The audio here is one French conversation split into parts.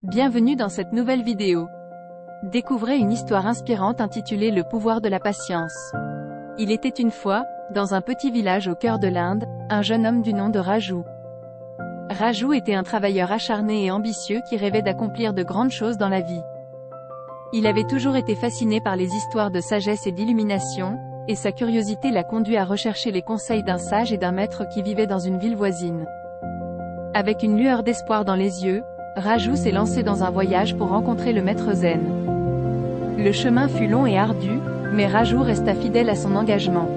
Bienvenue dans cette nouvelle vidéo. Découvrez une histoire inspirante intitulée Le pouvoir de la patience. Il était une fois, dans un petit village au cœur de l'Inde, un jeune homme du nom de Raju. Raju était un travailleur acharné et ambitieux qui rêvait d'accomplir de grandes choses dans la vie. Il avait toujours été fasciné par les histoires de sagesse et d'illumination, et sa curiosité l'a conduit à rechercher les conseils d'un sage et d'un maître qui vivait dans une ville voisine. Avec une lueur d'espoir dans les yeux, Raju s'est lancé dans un voyage pour rencontrer le maître zen. Le chemin fut long et ardu, mais Raju resta fidèle à son engagement.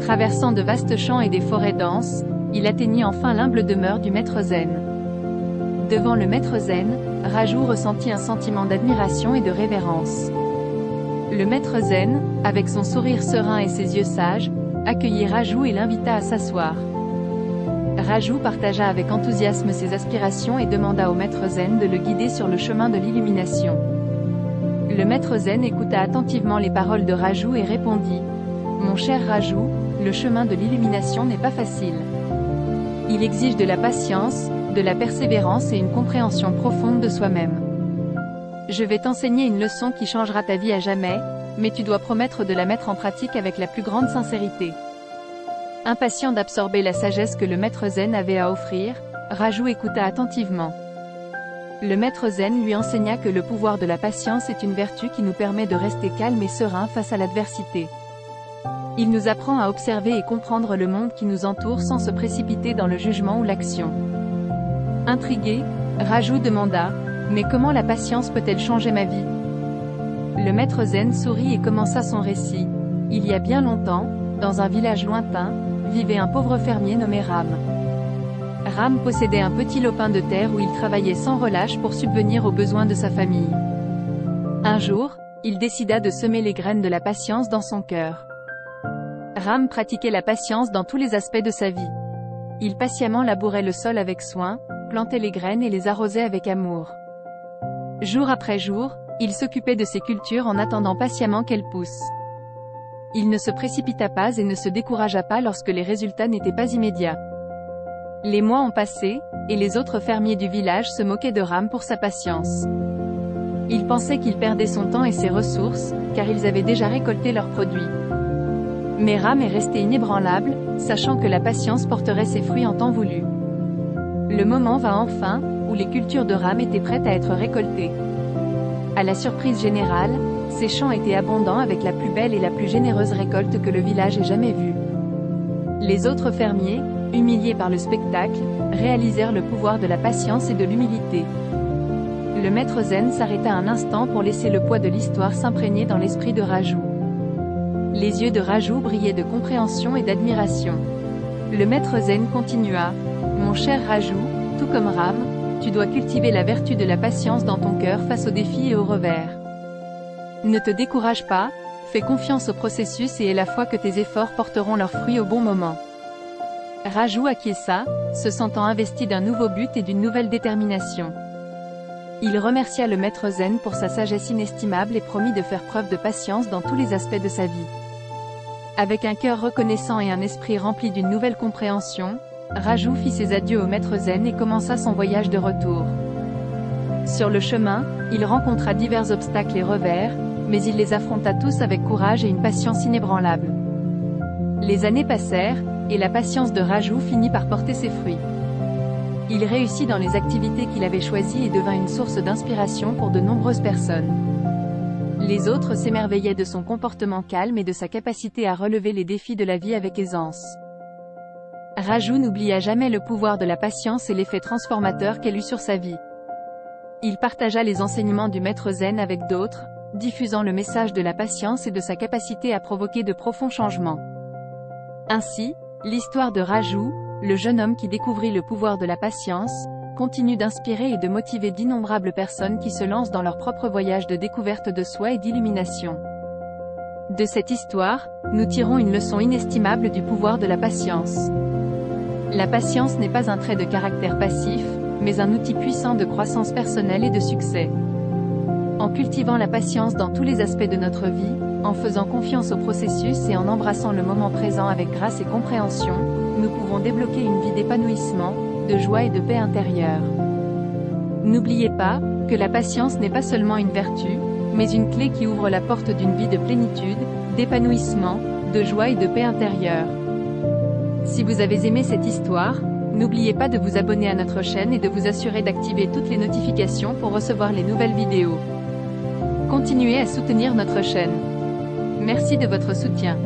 Traversant de vastes champs et des forêts denses, il atteignit enfin l'humble demeure du maître zen. Devant le maître zen, Raju ressentit un sentiment d'admiration et de révérence. Le maître zen, avec son sourire serein et ses yeux sages, accueillit Raju et l'invita à s'asseoir. Raju partagea avec enthousiasme ses aspirations et demanda au maître zen de le guider sur le chemin de l'illumination. Le maître zen écouta attentivement les paroles de Raju et répondit : « Mon cher Raju, le chemin de l'illumination n'est pas facile. Il exige de la patience, de la persévérance et une compréhension profonde de soi-même. Je vais t'enseigner une leçon qui changera ta vie à jamais, mais tu dois promettre de la mettre en pratique avec la plus grande sincérité. » Impatient d'absorber la sagesse que le maître zen avait à offrir, Raju écouta attentivement. Le maître zen lui enseigna que le pouvoir de la patience est une vertu qui nous permet de rester calme et serein face à l'adversité. Il nous apprend à observer et comprendre le monde qui nous entoure sans se précipiter dans le jugement ou l'action. Intrigué, Raju demanda : « Mais comment la patience peut-elle changer ma vie ?» Le maître zen sourit et commença son récit. Il y a bien longtemps, dans un village lointain, vivait un pauvre fermier nommé Ram. Ram possédait un petit lopin de terre où il travaillait sans relâche pour subvenir aux besoins de sa famille. Un jour, il décida de semer les graines de la patience dans son cœur. Ram pratiquait la patience dans tous les aspects de sa vie. Il patiemment labourait le sol avec soin, plantait les graines et les arrosait avec amour. Jour après jour, il s'occupait de ses cultures en attendant patiemment qu'elles poussent. Il ne se précipita pas et ne se découragea pas lorsque les résultats n'étaient pas immédiats. Les mois ont passé, et les autres fermiers du village se moquaient de Ram pour sa patience. Ils pensaient qu'il perdait son temps et ses ressources, car ils avaient déjà récolté leurs produits. Mais Ram est resté inébranlable, sachant que la patience porterait ses fruits en temps voulu. Le moment vint enfin, où les cultures de Ram étaient prêtes à être récoltées. À la surprise générale, ces champs étaient abondants avec la plus belle et la plus généreuse récolte que le village ait jamais vue. Les autres fermiers, humiliés par le spectacle, réalisèrent le pouvoir de la patience et de l'humilité. Le maître zen s'arrêta un instant pour laisser le poids de l'histoire s'imprégner dans l'esprit de Raju. Les yeux de Raju brillaient de compréhension et d'admiration. Le maître zen continua : « Mon cher Raju, tout comme Ram, tu dois cultiver la vertu de la patience dans ton cœur face aux défis et aux revers. Ne te décourage pas, fais confiance au processus et aie la foi que tes efforts porteront leurs fruits au bon moment. » Raju acquiesça, se sentant investi d'un nouveau but et d'une nouvelle détermination. Il remercia le maître zen pour sa sagesse inestimable et promit de faire preuve de patience dans tous les aspects de sa vie. Avec un cœur reconnaissant et un esprit rempli d'une nouvelle compréhension, Raju fit ses adieux au maître zen et commença son voyage de retour. Sur le chemin, il rencontra divers obstacles et revers, mais il les affronta tous avec courage et une patience inébranlable. Les années passèrent, et la patience de Raju finit par porter ses fruits. Il réussit dans les activités qu'il avait choisies et devint une source d'inspiration pour de nombreuses personnes. Les autres s'émerveillaient de son comportement calme et de sa capacité à relever les défis de la vie avec aisance. Raju n'oublia jamais le pouvoir de la patience et l'effet transformateur qu'elle eut sur sa vie. Il partagea les enseignements du maître zen avec d'autres, diffusant le message de la patience et de sa capacité à provoquer de profonds changements. Ainsi, l'histoire de Raju, le jeune homme qui découvrit le pouvoir de la patience, continue d'inspirer et de motiver d'innombrables personnes qui se lancent dans leur propre voyage de découverte de soi et d'illumination. De cette histoire, nous tirons une leçon inestimable du pouvoir de la patience. La patience n'est pas un trait de caractère passif, mais un outil puissant de croissance personnelle et de succès. En cultivant la patience dans tous les aspects de notre vie, en faisant confiance au processus et en embrassant le moment présent avec grâce et compréhension, nous pouvons débloquer une vie d'épanouissement, de joie et de paix intérieure. N'oubliez pas, que la patience n'est pas seulement une vertu, mais une clé qui ouvre la porte d'une vie de plénitude, d'épanouissement, de joie et de paix intérieure. Si vous avez aimé cette histoire, n'oubliez pas de vous abonner à notre chaîne et de vous assurer d'activer toutes les notifications pour recevoir les nouvelles vidéos. Continuez à soutenir notre chaîne. Merci de votre soutien.